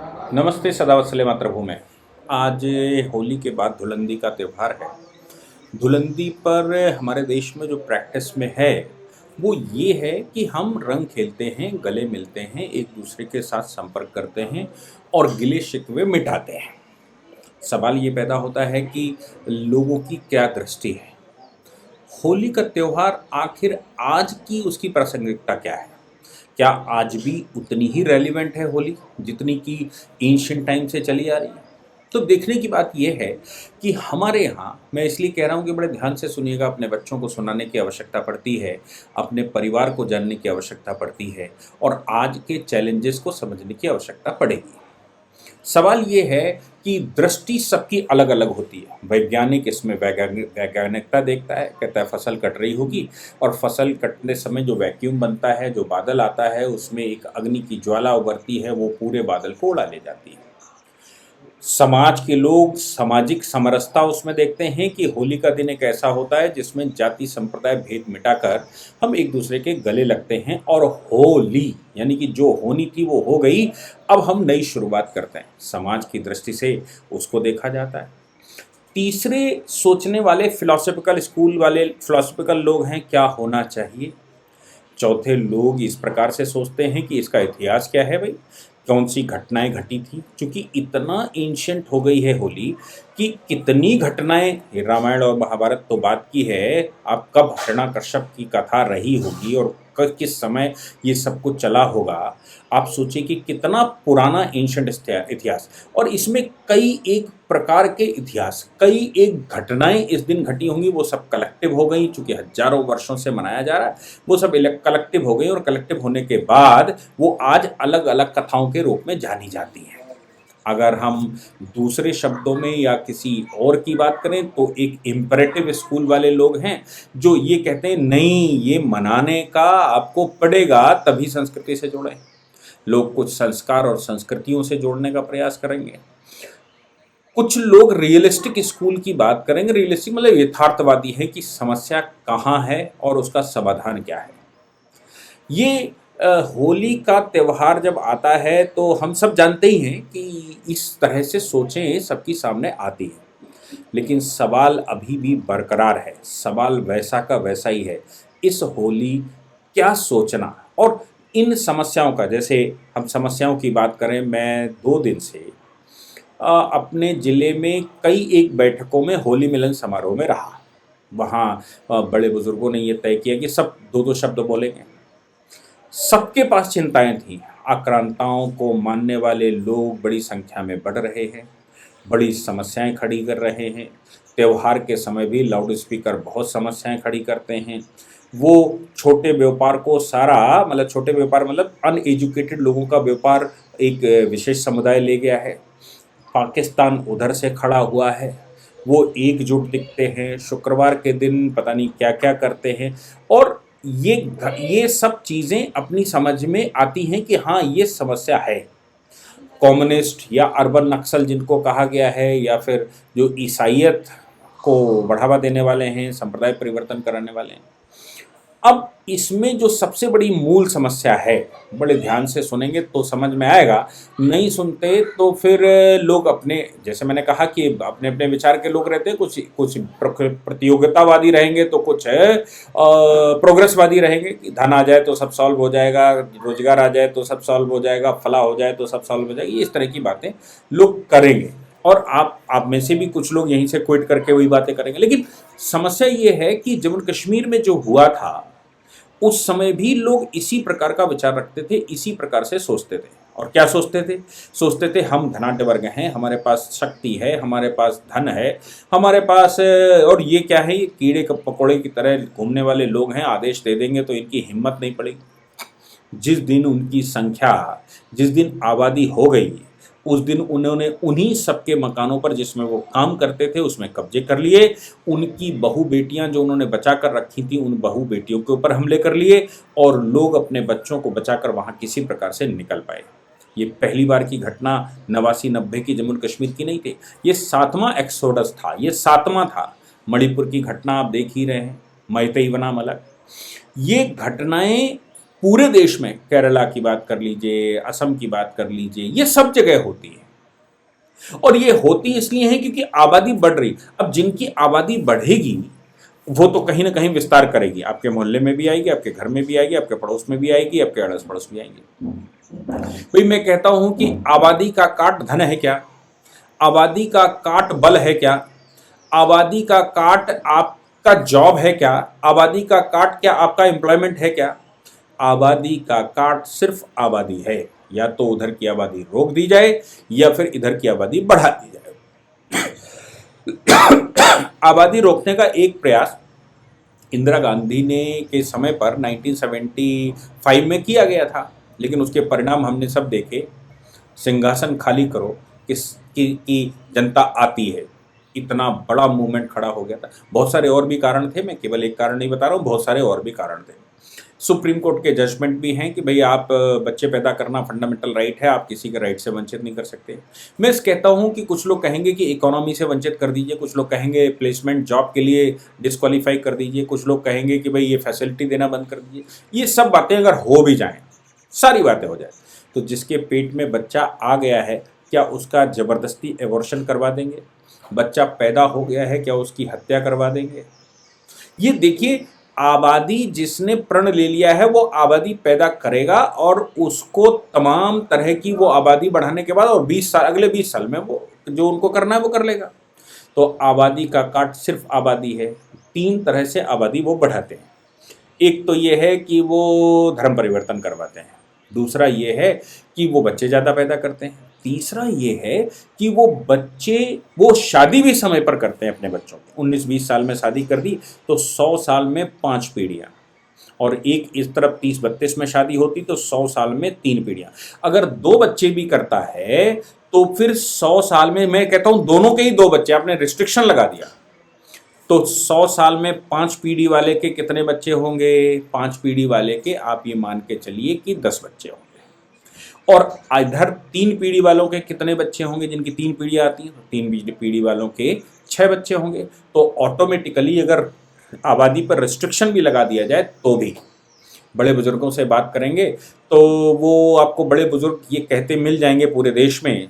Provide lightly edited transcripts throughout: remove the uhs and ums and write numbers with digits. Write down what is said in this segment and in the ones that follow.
नमस्ते सदावत्सले मातृभूमि। आज होली के बाद धुलंडी का त्यौहार है। धुलंडी पर हमारे देश में जो प्रैक्टिस में है, वो ये है कि हम रंग खेलते हैं, गले मिलते हैं, एक दूसरे के साथ संपर्क करते हैं और गिले-शिकवे मिटाते हैं। सवाल ये पैदा होता है कि लोगों की क्या दृष्टि है? होली का त्योहार आखिर आज की उसकी प्रासंगिकता क्या है? क्या आज भी उतनी ही रेलिवेंट है होली जितनी कि एंशिएंट टाइम से चली आ रही है? तो देखने की बात यह है कि हमारे यहाँ, मैं इसलिए कह रहा हूँ कि बड़े ध्यान से सुनिएगा, अपने बच्चों को सुनाने की आवश्यकता पड़ती है, अपने परिवार को जानने की आवश्यकता पड़ती है और आज के चैलेंजेस को समझने की आवश्यकता पड़ेगी। सवाल ये है कि दृष्टि सबकी अलग-अलग होती है। वैज्ञानिक इसमें वैज्ञानिकता देखता है, कहता है फसल कट रही होगी और फसल कटने समय जो वैक्यूम बनता है, जो बादल आता है, उसमें एक अग्नि की ज्वाला उभरती है, वो पूरे बादल को उड़ा ले जाती है। समाज के लोग सामाजिक समरसता उसमें देखते हैं कि होली का दिन एक ऐसा होता है जिसमें जाति संप्रदाय भेद मिटाकर हम एक दूसरे के गले लगते हैं और होली यानी कि जो होनी थी वो हो गई, अब हम नई शुरुआत करते हैं। समाज की दृष्टि से उसको देखा जाता है। तीसरे सोचने वाले फिलोसफिकल लोग हैं क्या होना चाहिए। चौथे लोग इस प्रकार से सोचते हैं कि इसका इतिहास क्या है भाई, कौन सी घटनाएं घटी थी, क्योंकि इतना एंशिएंट हो गई है होली कि कितनी घटनाएं, ये रामायण और महाभारत तो बात की है, अब कब हिरण्यकश्यप की कथा रही होगी और किस समय ये सब कुछ चला होगा। आप सोचिए कि कितना पुराना एंशिएंट इतिहास, और इसमें कई एक प्रकार के इतिहास, कई एक घटनाएं इस दिन घटी होंगी, वो सब कलेक्टिव हो गई, चूंकि हजारों वर्षों से मनाया जा रहा है, वो सब कलेक्टिव हो गई और कलेक्टिव होने के बाद वो आज अलग अलग कथाओं के रूप में जानी जाती हैं। अगर हम दूसरे शब्दों में या किसी और की बात करें तो एक इम्परेटिव स्कूल वाले लोग हैं जो ये कहते हैं नहीं, ये मनाने का आपको पड़ेगा तभी संस्कृति से जुड़े। लोग कुछ संस्कार और संस्कृतियों से जोड़ने का प्रयास करेंगे। कुछ लोग रियलिस्टिक स्कूल की बात करेंगे। रियलिस्टिक मतलब यथार्थवादी है कि समस्या कहाँ है और उसका समाधान क्या है। ये होली का त्यौहार जब आता है तो हम सब जानते ही हैं कि इस तरह से सोचें सबकी सामने आती है, लेकिन सवाल अभी भी बरकरार है। सवाल वैसा का वैसा ही है। इस होली क्या सोचना और इन समस्याओं का, जैसे हम समस्याओं की बात करें, मैं 2 दिन से अपने ज़िले में कई एक बैठकों में होली मिलन समारोह में रहा। वहाँ बड़े बुजुर्गों ने ये तय किया कि सब 2-2 शब्द बोलेंगे। सबके पास चिंताएं थीं। आक्रांताओं को मानने वाले लोग बड़ी संख्या में बढ़ रहे हैं, बड़ी समस्याएं खड़ी कर रहे हैं। त्यौहार के समय भी लाउड स्पीकर बहुत समस्याएं खड़ी करते हैं। वो छोटे व्यापार को सारा, मतलब छोटे व्यापार मतलब अनएजुकेटेड लोगों का व्यापार एक विशेष समुदाय ले गया है। पाकिस्तान उधर से खड़ा हुआ है, वो एकजुट दिखते हैं, शुक्रवार के दिन पता नहीं क्या क्या करते हैं और ये सब चीज़ें अपनी समझ में आती हैं कि हाँ ये समस्या है। कम्युनिस्ट या अर्बन नक्सल जिनको कहा गया है, या फिर जो ईसाइयत को बढ़ावा देने वाले हैं, संप्रदाय परिवर्तन कराने वाले हैं। अब इसमें जो सबसे बड़ी मूल समस्या है, बड़े ध्यान से सुनेंगे तो समझ में आएगा, नहीं सुनते तो फिर लोग अपने, जैसे मैंने कहा कि अपने अपने विचार के लोग रहते हैं, कुछ कुछ प्रतियोगितावादी रहेंगे तो कुछ प्रोग्रेसवादी रहेंगे कि धन आ जाए तो सब सॉल्व हो जाएगा, रोजगार आ जाए तो सब सॉल्व हो जाएगा, फला हो जाए तो सब सॉल्व हो जाएगी। इस तरह की बातें लोग करेंगे और आप में से भी कुछ लोग यहीं से क्विट करके वही बातें करेंगे। लेकिन समस्या ये है कि जम्मू कश्मीर में जो हुआ था उस समय भी लोग इसी प्रकार का विचार रखते थे, इसी प्रकार से सोचते थे। और क्या सोचते थे? सोचते थे हम धनाढ्य वर्ग हैं, हमारे पास शक्ति है, हमारे पास धन है, हमारे पास, और ये क्या है, ये कीड़े पकौड़े की तरह घूमने वाले लोग हैं, आदेश दे देंगे तो इनकी हिम्मत नहीं पड़ेगी। जिस दिन उनकी संख्या, जिस दिन आबादी हो गई, उस दिन उन्होंने उन्हीं सबके मकानों पर जिसमें वो काम करते थे उसमें कब्जे कर लिए। उनकी बहू बेटियां जो उन्होंने बचा कर रखी थी, उन बहू बेटियों के ऊपर हमले कर लिए और लोग अपने बच्चों को बचाकर वहां किसी प्रकार से निकल पाए। ये पहली बार की घटना 89-90 की जम्मू कश्मीर की नहीं थी, ये 7वां एक्सोडस था, ये 7वां था। मणिपुर की घटना आप देख ही रहे हैं, मैतेई बनाम अलग। ये घटनाएं पूरे देश में केरला की बात कर लीजिए, असम की बात कर लीजिए, ये सब जगह होती है। और ये होती इसलिए है क्योंकि आबादी बढ़ रही। अब जिनकी आबादी बढ़ेगी वो तो कहीं ना कहीं विस्तार करेगी, आपके मोहल्ले में भी आएगी, आपके घर में भी आएगी, आपके पड़ोस में भी आएगी, आपके अड़ोस पड़ोस भी आएगी। भाई मैं कहता हूं कि आबादी का काट धन है क्या? आबादी का काट बल है क्या? आबादी का काट आपका जॉब है क्या? आबादी का काट क्या आपका एम्प्लॉयमेंट है क्या? आबादी का काट सिर्फ आबादी है। या तो उधर की आबादी रोक दी जाए या फिर इधर की आबादी बढ़ा दी जाए। आबादी रोकने का एक प्रयास इंदिरा गांधी ने के समय पर 1975 में किया गया था, लेकिन उसके परिणाम हमने सब देखे। सिंहासन खाली करो की जनता आती है, इतना बड़ा मूवमेंट खड़ा हो गया था। बहुत सारे और भी कारण थे, मैं केवल एक कारण नहीं बता रहा हूँ, बहुत सारे और भी कारण थे। सुप्रीम कोर्ट के जजमेंट भी हैं कि भाई आप बच्चे पैदा करना फंडामेंटल राइट है, आप किसी के राइट से वंचित नहीं कर सकते। मैं इस कहता हूं कि कुछ लोग कहेंगे कि इकोनॉमी से वंचित कर दीजिए, कुछ लोग कहेंगे प्लेसमेंट जॉब के लिए डिस्क्वालीफाई कर दीजिए, कुछ लोग कहेंगे कि भाई ये फैसिलिटी देना बंद कर दीजिए। ये सब बातें अगर हो भी जाएं, सारी बातें हो जाए, तो जिसके पेट में बच्चा आ गया है क्या उसका ज़बरदस्ती एबॉर्शन करवा देंगे? बच्चा पैदा हो गया है क्या उसकी हत्या करवा देंगे? ये देखिए, आबादी जिसने प्रण ले लिया है वो आबादी पैदा करेगा और उसको तमाम तरह की वो आबादी बढ़ाने के बाद और 20 साल, अगले 20 साल में वो जो उनको करना है वो कर लेगा। तो आबादी का काट सिर्फ आबादी है। 3 तरह से आबादी वो बढ़ाते हैं। एक तो ये है कि वो धर्म परिवर्तन करवाते हैं, दूसरा ये है कि वो बच्चे ज़्यादा पैदा करते हैं, तीसरा ये है कि वो शादी भी समय पर करते हैं अपने बच्चों की। 19-20 साल में शादी कर दी तो 100 साल में 5 पीढ़ियाँ, और एक इस तरफ 30-32 में शादी होती तो 100 साल में 3 पीढ़ियाँ। अगर 2 बच्चे भी करता है तो फिर 100 साल में, मैं कहता हूँ दोनों के ही 2 बच्चे, आपने रिस्ट्रिक्शन लगा दिया तो 100 साल में 5 पीढ़ी वाले के कितने बच्चे होंगे? 5 पीढ़ी वाले के आप ये मान के चलिए कि 10 बच्चे होंगे। और इधर 3 पीढ़ी वालों के कितने बच्चे होंगे? जिनकी 3 पीढ़ियाँ आती हैं, 3 पीढ़ी वालों के 6 बच्चे होंगे। तो ऑटोमेटिकली अगर आबादी पर रिस्ट्रिक्शन भी लगा दिया जाए तो भी, बड़े बुजुर्गों से बात करेंगे तो वो आपको बड़े बुजुर्ग ये कहते मिल जाएंगे पूरे देश में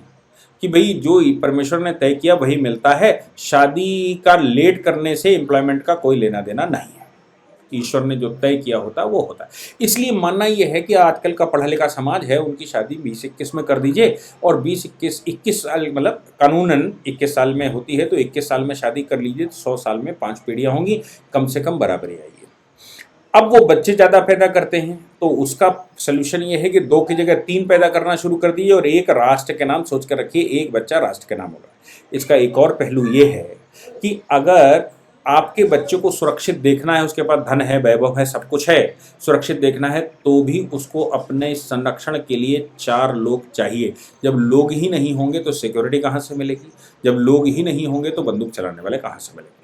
कि भाई जो परमेश्वर ने तय किया वही मिलता है, शादी का लेट करने से एम्प्लॉयमेंट का कोई लेना देना नहीं है। ईश्वर ने जो तय किया होता है वो होता है। इसलिए मानना ये है कि आजकल का पढ़ा लिखा समाज है, उनकी शादी 20-21 में कर दीजिए, और 20-21 साल, मतलब कानूनन 21 साल में होती है तो 21 साल में शादी कर लीजिए तो 100 साल में 5 पीढ़ियाँ होंगी, कम से कम बराबरी आएगी। अब वो बच्चे ज़्यादा पैदा करते हैं तो उसका सोल्यूशन ये है कि 2 की जगह 3 पैदा करना शुरू कर दीजिए, और एक राष्ट्र के नाम सोच कर रखिए, एक बच्चा राष्ट्र के नाम होगा। इसका एक और पहलू ये है कि अगर आपके बच्चे को सुरक्षित देखना है, उसके पास धन है, वैभव है, सब कुछ है, सुरक्षित देखना है, तो भी उसको अपने संरक्षण के लिए 4 लोग चाहिए। जब लोग ही नहीं होंगे तो सिक्योरिटी कहाँ से मिलेगी? जब लोग ही नहीं होंगे तो बंदूक चलाने वाले कहाँ से मिलेंगे?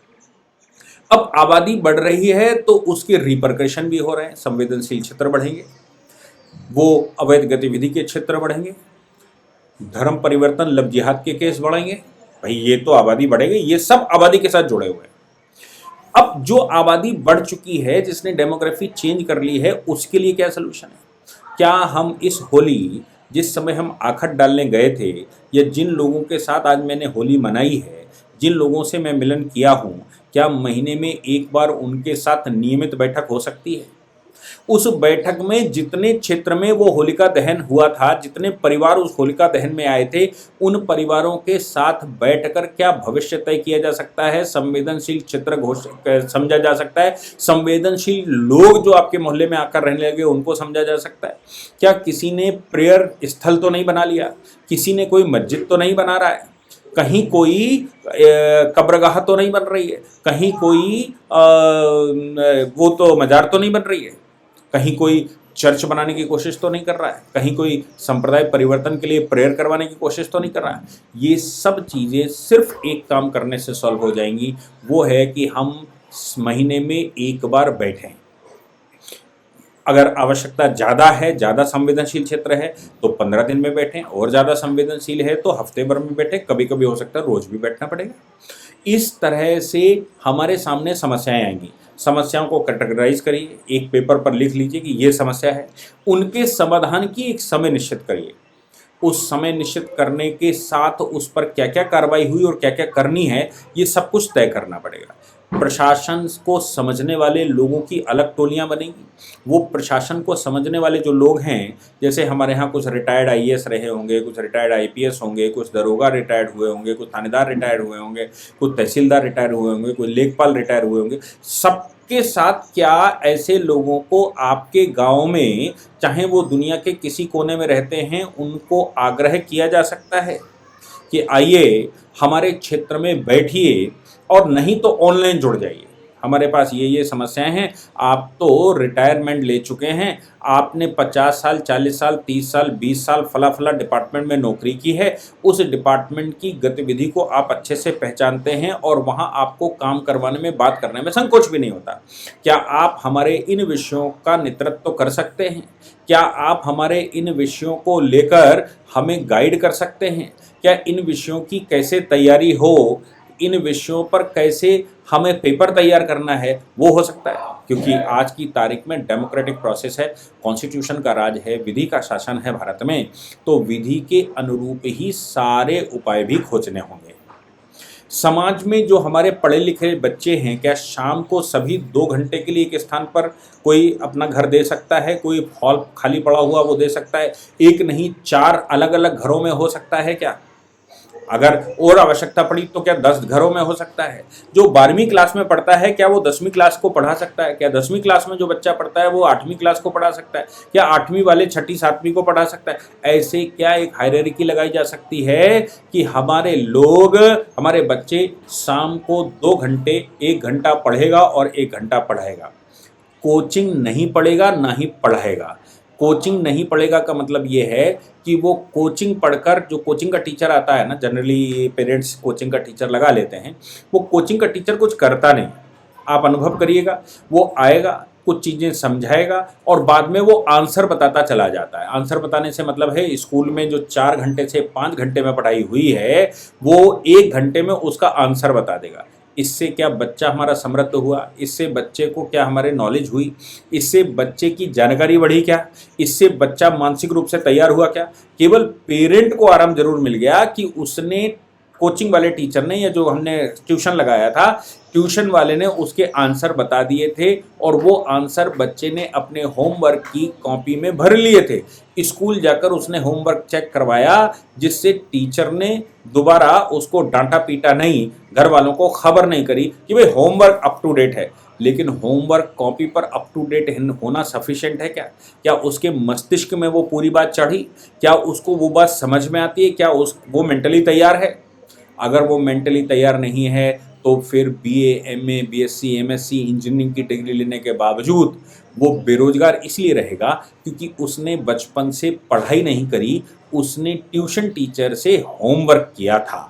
अब आबादी बढ़ रही है तो उसके रिपरकशन भी हो रहे हैं। संवेदनशील क्षेत्र बढ़ेंगे, वो अवैध गतिविधि के क्षेत्र बढ़ेंगे, धर्म परिवर्तन, लव जिहाद के केस बढ़ेंगे। भाई ये तो आबादी बढ़ेगी, ये सब आबादी के साथ जुड़े हुए हैं। अब जो आबादी बढ़ चुकी है, जिसने डेमोग्राफी चेंज कर ली है, उसके लिए क्या सोल्यूशन है? क्या हम इस होली, जिस समय हम आखत डालने गए थे, या जिन लोगों के साथ आज मैंने होली मनाई है, जिन लोगों से मैं मिलन किया हूँ, क्या महीने में एक बार उनके साथ नियमित बैठक हो सकती है? उस बैठक में जितने क्षेत्र में वो होलिका दहन हुआ था, जितने परिवार उस होलिका दहन में आए थे, उन परिवारों के साथ बैठकर क्या भविष्य तय किया जा सकता है? संवेदनशील क्षेत्र समझा जा सकता है? संवेदनशील लोग जो आपके मोहल्ले में आकर रहने लगे उनको समझा जा सकता है? क्या किसी ने प्रेयर स्थल तो नहीं बना लिया? किसी ने कोई मस्जिद तो नहीं बना रहा है? कहीं कोई कब्रगाह तो नहीं बन रही है? कहीं कोई वो तो मजार तो नहीं बन रही है? कहीं कोई चर्च बनाने की कोशिश तो नहीं कर रहा है? कहीं कोई संप्रदाय परिवर्तन के लिए प्रेयर करवाने की कोशिश तो नहीं कर रहा है? ये सब चीज़ें सिर्फ एक काम करने से सॉल्व हो जाएंगी, वो है कि हम महीने में एक बार बैठें। अगर आवश्यकता ज़्यादा है, ज़्यादा संवेदनशील क्षेत्र है तो 15 दिन में बैठें, और ज़्यादा संवेदनशील है तो हफ्ते भर में बैठें, कभी कभी हो सकता है रोज़ भी बैठना पड़ेगा। इस तरह से हमारे सामने समस्याएं आएंगी। समस्याओं को कैटेगराइज करिए, एक पेपर पर लिख लीजिए कि ये समस्या है, उनके समाधान की एक समय निश्चित करिए। उस समय निश्चित करने के साथ उस पर क्या क्या कार्रवाई हुई और क्या क्या करनी है, ये सब कुछ तय करना पड़ेगा। प्रशासन को समझने वाले लोगों की अलग टोलियां बनेंगी। वो प्रशासन को समझने वाले जो लोग हैं, जैसे हमारे यहाँ कुछ रिटायर्ड आईएएस रहे होंगे, कुछ रिटायर्ड आईपीएस होंगे, कुछ दरोगा रिटायर्ड हुए होंगे, कुछ थानेदार रिटायर्ड हुए होंगे, कुछ तहसीलदार रिटायर्ड हुए होंगे, कुछ लेखपाल रिटायर हुए होंगे। सबके साथ क्या ऐसे लोगों को आपके गांव में, चाहे वो दुनिया के किसी कोने में रहते हैं, उनको आग्रह किया जा सकता है कि आइए हमारे क्षेत्र में बैठिए, और नहीं तो ऑनलाइन जुड़ जाइए। हमारे पास ये समस्याएं हैं। आप तो रिटायरमेंट ले चुके हैं, आपने 50 साल, 40 साल, 30 साल, 20 साल फला फला डिपार्टमेंट में नौकरी की है, उस डिपार्टमेंट की गतिविधि को आप अच्छे से पहचानते हैं और वहां आपको काम करवाने में, बात करने में संकोच भी नहीं होता। क्या आप हमारे इन विषयों का नेतृत्व कर सकते हैं? क्या आप हमारे इन विषयों को लेकर हमें गाइड कर सकते हैं? क्या इन विषयों की कैसे तैयारी हो, इन विषयों पर कैसे हमें पेपर तैयार करना है, वो हो सकता है। क्योंकि आज की तारीख में डेमोक्रेटिक प्रोसेस है, कॉन्स्टिट्यूशन का राज है, विधि का शासन है भारत में, तो विधि के अनुरूप ही सारे उपाय भी खोजने होंगे। समाज में जो हमारे पढ़े लिखे बच्चे हैं, क्या शाम को सभी 2 घंटे के लिए एक स्थान पर कोई अपना घर दे सकता है? कोई हॉल खाली पड़ा हुआ वो दे सकता है? एक नहीं 4 अलग अलग घरों में हो सकता है क्या? अगर और आवश्यकता पड़ी तो क्या 10 घरों में हो सकता है? जो 12वीं क्लास में पढ़ता है, क्या वो 10वीं क्लास को पढ़ा सकता है? क्या 10वीं क्लास में जो बच्चा पढ़ता है वो 8वीं क्लास को पढ़ा सकता है? क्या 8वीं वाले 6ठी 7वीं को पढ़ा सकता है? ऐसे क्या एक हायरार्की लगाई जा सकती है कि हमारे लोग, हमारे बच्चे शाम को 2 घंटे, 1 घंटा पढ़ेगा और 1 घंटा पढ़ाएगा? कोचिंग नहीं पढ़ेगा, ना ही पढ़ाएगा। कोचिंग नहीं पढ़ेगा का मतलब ये है कि वो कोचिंग पढ़कर, जो कोचिंग का टीचर आता है ना, जनरली पेरेंट्स कोचिंग का टीचर लगा लेते हैं, वो कोचिंग का टीचर कुछ करता नहीं। आप अनुभव करिएगा, वो आएगा, कुछ चीज़ें समझाएगा और बाद में वो आंसर बताता चला जाता है। आंसर बताने से मतलब है स्कूल में जो 4 घंटे से 5 घंटे में पढ़ाई हुई है, वो 1 घंटे में उसका आंसर बता देगा। इससे क्या बच्चा हमारा समृद्ध हुआ? इससे बच्चे को क्या हमारे नॉलेज हुई? इससे बच्चे की जानकारी बढ़ी क्या? इससे बच्चा मानसिक रूप से तैयार हुआ क्या? केवल पेरेंट को आराम जरूर मिल गया कि उसने, कोचिंग वाले टीचर ने, या जो हमने ट्यूशन लगाया था, ट्यूशन वाले ने उसके आंसर बता दिए थे और वो आंसर बच्चे ने अपने होमवर्क की कॉपी में भर लिए थे। स्कूल जाकर उसने होमवर्क चेक करवाया, जिससे टीचर ने दोबारा उसको डांटा पीटा नहीं, घर वालों को खबर नहीं करी कि भाई होमवर्क अप टू डेट है। लेकिन होमवर्क कॉपी पर अप टू डेट होना सफिशिएंट है क्या? क्या उसके मस्तिष्क में वो पूरी बात चढ़ी? क्या उसको वो बात समझ में आती है? क्या वो मेंटली तैयार है? अगर वो मेंटली तैयार नहीं है तो फिर BA, MA, BSc, MSc, engineering की डिग्री लेने के बावजूद वो बेरोजगार इसलिए रहेगा क्योंकि उसने बचपन से पढ़ाई नहीं करी, उसने ट्यूशन टीचर से होमवर्क किया था।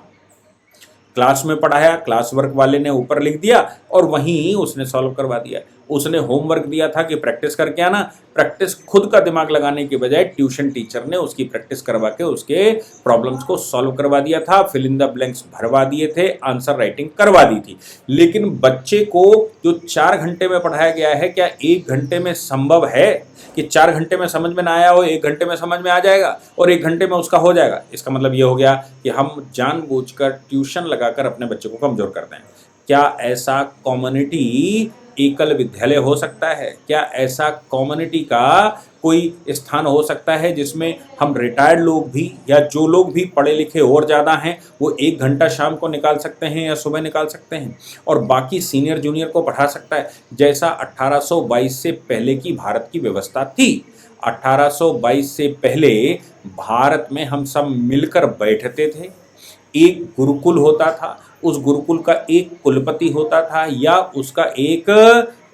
क्लास में पढ़ाया, क्लास वर्क वाले ने ऊपर लिख दिया और वहीं उसने सॉल्व करवा दिया। उसने होमवर्क दिया था कि प्रैक्टिस करके आना, प्रैक्टिस खुद का दिमाग लगाने के बजाय ट्यूशन टीचर ने उसकी प्रैक्टिस करवा के उसके प्रॉब्लम्स को सॉल्व करवा दिया था, फिल इन द ब्लैंक्स भरवा दिए थे, आंसर राइटिंग करवा दी थी। लेकिन बच्चे को जो 4 घंटे में पढ़ाया गया है, क्या 1 घंटे में संभव है कि 4 घंटे में समझ में ना आया हो 1 घंटे में समझ में आ जाएगा और 1 घंटे में उसका हो जाएगा? इसका मतलब ये हो गया कि हम जानबूझकर ट्यूशन लगाकर अपने बच्चे को कमजोर करते हैं। क्या ऐसा कम्युनिटी एकल विद्यालय हो सकता है? क्या ऐसा कम्युनिटी का कोई स्थान हो सकता है जिसमें हम रिटायर्ड लोग भी, या जो लोग भी पढ़े लिखे और ज़्यादा हैं, वो 1 घंटा शाम को निकाल सकते हैं या सुबह निकाल सकते हैं और बाकी सीनियर जूनियर को पढ़ा सकता है, जैसा 1822 से पहले की भारत की व्यवस्था थी। 1822 से पहले भारत में हम सब मिलकर बैठते थे, एक गुरुकुल होता था, उस गुरुकुल का एक कुलपति होता था या उसका एक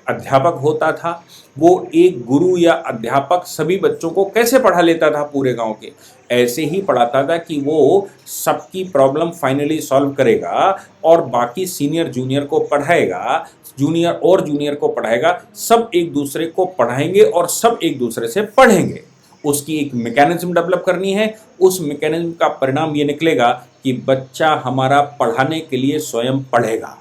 अध्यापक होता था, वो एक गुरु या अध्यापक सभी बच्चों को कैसे पढ़ा लेता था पूरे गांव के, ऐसे ही पढ़ाता था कि वो सबकी प्रॉब्लम फाइनली सॉल्व करेगा और बाकी सीनियर जूनियर को पढ़ाएगा, जूनियर और जूनियर को पढ़ाएगा, सब एक दूसरे को पढ़ाएंगे और सब एक दूसरे से पढ़ेंगे। उसकी एक मैकेनिज्म डेवलप करनी है। उस मैकेनिज्म का परिणाम ये निकलेगा कि बच्चा हमारा पढ़ाने के लिए स्वयं पढ़ेगा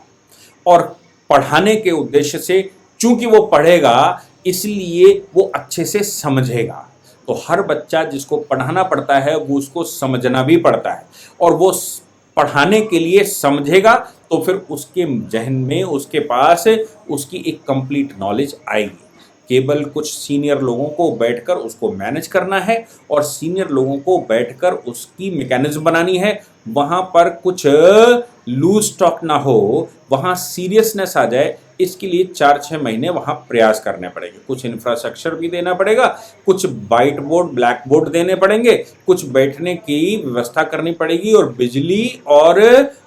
और पढ़ाने के उद्देश्य से, चूंकि वो पढ़ेगा इसलिए वो अच्छे से समझेगा। तो हर बच्चा जिसको पढ़ाना पड़ता है वो उसको समझना भी पड़ता है, और वो पढ़ाने के लिए समझेगा तो फिर उसके जहन में, उसके पास उसकी एक कंप्लीट नॉलेज आएगी। केवल कुछ सीनियर लोगों को बैठकर उसको मैनेज करना है और सीनियर लोगों को बैठकर उसकी मैकेनिज्म बनानी है। वहाँ पर कुछ लूज टॉक ना हो, वहाँ सीरियसनेस आ जाए, इसके लिए 4-6 महीने वहाँ प्रयास करने पड़ेंगे। कुछ इंफ्रास्ट्रक्चर भी देना पड़ेगा, कुछ वाइट बोर्ड, ब्लैक बोर्ड देने पड़ेंगे, कुछ बैठने की व्यवस्था करनी पड़ेगी और बिजली और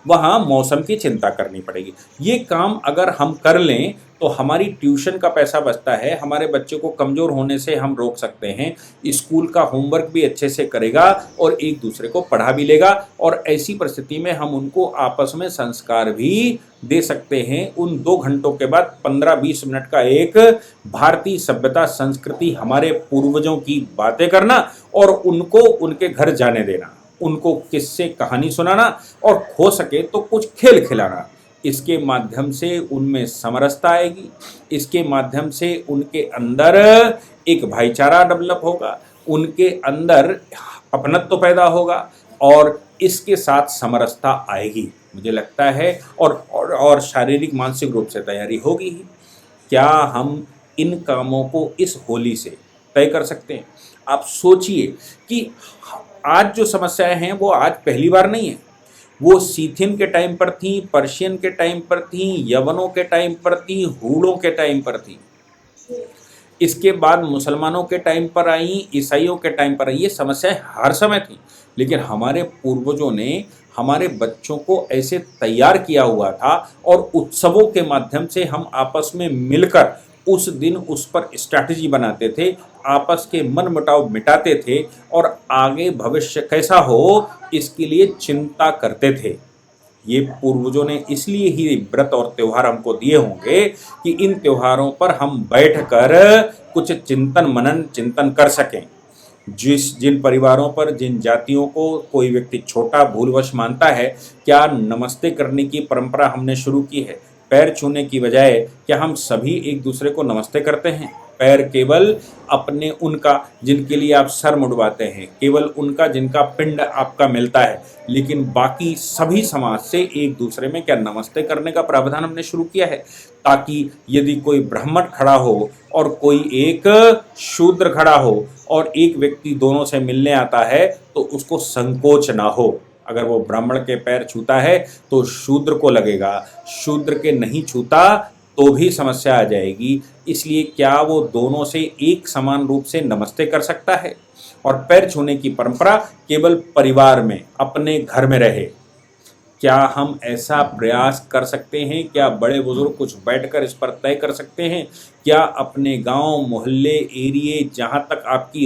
वहाँ मौसम की चिंता करनी पड़ेगी। ये काम अगर हम कर लें तो हमारी ट्यूशन का पैसा बचता है, हमारे बच्चे को कमज़ोर होने से हम रोक सकते हैं, स्कूल का होमवर्क भी अच्छे से करेगा और एक दूसरे को पढ़ा भी लेगा, और ऐसी परिस्थिति में हम उनको आपस में संस्कार भी दे सकते हैं। उन 2 घंटों के बाद 15-20 मिनट का एक भारतीय सभ्यता संस्कृति, हमारे पूर्वजों की बातें करना और उनको उनके घर जाने देना, उनको किस्से कहानी सुनाना और हो सके तो कुछ खेल खिलाना। इसके माध्यम से उनमें समरसता आएगी, इसके माध्यम से उनके अंदर एक भाईचारा डेवलप होगा, उनके अंदर अपनत्व पैदा होगा और इसके साथ समरसता आएगी, मुझे लगता है। और शारीरिक मानसिक रूप से तैयारी होगी ही। क्या हम इन कामों को इस होली से तय कर सकते हैं? आप सोचिए कि आज जो समस्याएं हैं वो आज पहली बार नहीं है, वो सीथियन के टाइम पर थी, पर्शियन के टाइम पर थी, यवनों के टाइम पर थी, हूणों के टाइम पर थी, इसके बाद मुसलमानों के टाइम पर आई, ईसाइयों के टाइम पर आई। ये समस्याएं हर समय थी, लेकिन हमारे पूर्वजों ने हमारे बच्चों को ऐसे तैयार किया हुआ था और उत्सवों के माध्यम से हम आपस में मिलकर उस दिन उस पर स्ट्रैटेजी बनाते थे, आपस के मनमुटाव मिटाते थे और आगे भविष्य कैसा हो इसके लिए चिंता करते थे। ये पूर्वजों ने इसलिए ही व्रत और त्यौहार हमको दिए होंगे कि इन त्योहारों पर हम बैठकर कुछ चिंतन मनन चिंतन कर सकें। जिन परिवारों पर, जिन जातियों को कोई व्यक्ति छोटा भूलवश मानता है, क्या नमस्ते करने की परंपरा हमने शुरू की है? पैर छूने की बजाय क्या हम सभी एक दूसरे को नमस्ते करते हैं? पैर केवल अपने उनका जिनके लिए आप सर मुड़वाते हैं, केवल उनका जिनका पिंड आपका मिलता है, लेकिन बाकी सभी समाज से एक दूसरे में क्या नमस्ते करने का प्रावधान हमने शुरू किया है, ताकि यदि कोई ब्राह्मण खड़ा हो और कोई एक शूद्र खड़ा हो और एक व्यक्ति दोनों से मिलने आता है तो उसको संकोच ना हो। अगर वो ब्राह्मण के पैर छूता है तो शूद्र को लगेगा, शूद्र के नहीं छूता तो भी समस्या आ जाएगी। इसलिए क्या वो दोनों से एक समान रूप से नमस्ते कर सकता है? और पैर छूने की परंपरा केवल परिवार में, अपने घर में रहे। क्या हम ऐसा प्रयास कर सकते हैं? क्या बड़े बुजुर्ग कुछ बैठकर इस पर तय कर सकते हैं? क्या अपने गांव, मोहल्ले, एरिए, जहां तक आपकी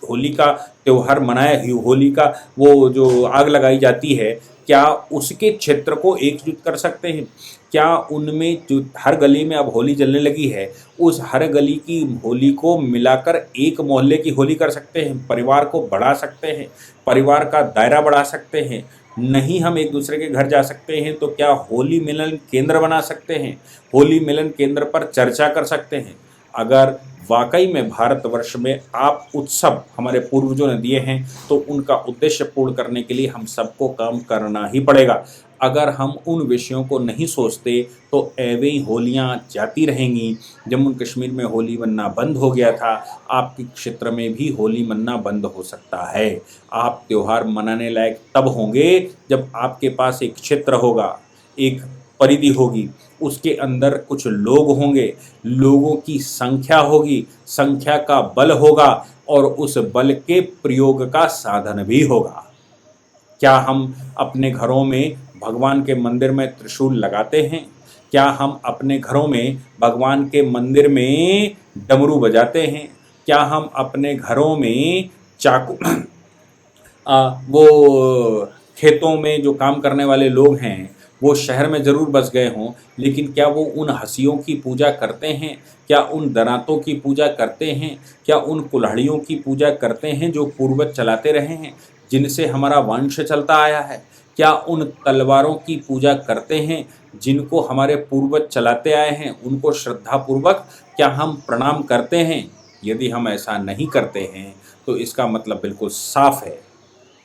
होली का त्यौहार मनाया, होली का वो जो आग लगाई जाती है, क्या उसके क्षेत्र को एकजुट कर सकते हैं? क्या उनमें जो हर गली में अब होली जलने लगी है, उस हर गली की होली को मिलाकर एक मोहल्ले की होली कर सकते हैं? परिवार को बढ़ा सकते हैं, परिवार का दायरा बढ़ा सकते हैं। नहीं हम एक दूसरे के घर जा सकते हैं तो क्या होली मिलन केंद्र बना सकते हैं? होली मिलन केंद्र पर चर्चा कर सकते हैं। अगर वाकई में भारतवर्ष में आप उत्सव हमारे पूर्वजों ने दिए हैं तो उनका उद्देश्य पूर्ण करने के लिए हम सबको काम करना ही पड़ेगा। अगर हम उन विषयों को नहीं सोचते तो एवं ही होलियाँ जाती रहेंगी। जम्मू कश्मीर में होली मनना बंद हो गया था, आपके क्षेत्र में भी होली मनना बंद हो सकता है। आप त्यौहार मनाने लायक तब होंगे जब आपके पास एक क्षेत्र होगा, एक परिधि होगी, उसके अंदर कुछ लोग होंगे, लोगों की संख्या होगी, संख्या का बल होगा और उस बल के प्रयोग का साधन भी होगा। क्या हम अपने घरों में भगवान के मंदिर में त्रिशूल लगाते हैं? क्या हम अपने घरों में भगवान के मंदिर में डमरू बजाते हैं? क्या हम अपने घरों में चाकू वो खेतों में जो काम करने वाले लोग हैं, वो शहर में ज़रूर बस गए हों, लेकिन क्या वो उन हँसियों की पूजा करते हैं? क्या उन दरांतों की पूजा करते हैं? क्या उन कुल्हाड़ियों की पूजा करते हैं जो पूर्वज चलाते रहे हैं, जिनसे हमारा वंश चलता आया है? क्या उन तलवारों की पूजा करते हैं, जिनको हमारे पूर्वज चलाते आए हैं? उनको श्रद्धापूर्वक क्या हम प्रणाम करते हैं? यदि हम ऐसा नहीं करते हैं, तो इसका मतलब बिल्कुल साफ है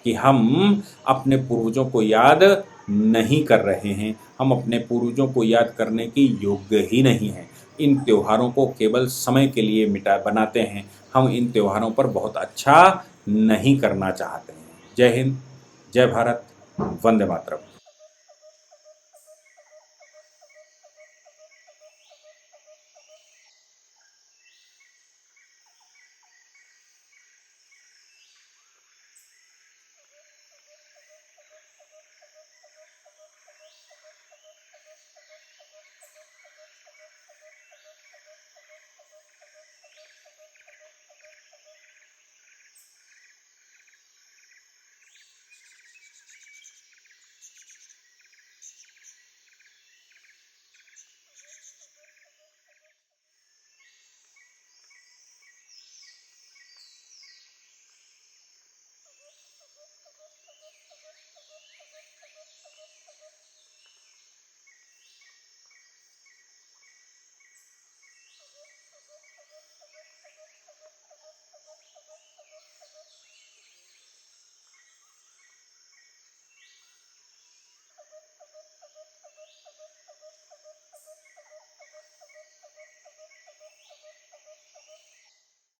कि हम अपने पूर्वजों को याद नहीं कर रहे हैं, हम अपने पूर्वजों को याद करने के योग्य ही नहीं हैं। इन त्योहारों को केवल समय के लिए बनाते हैं, हम इन त्योहारों पर बहुत अच्छा नहीं करना चाहते हैं। जय हिंद, जय भारत, वंदे मातरम।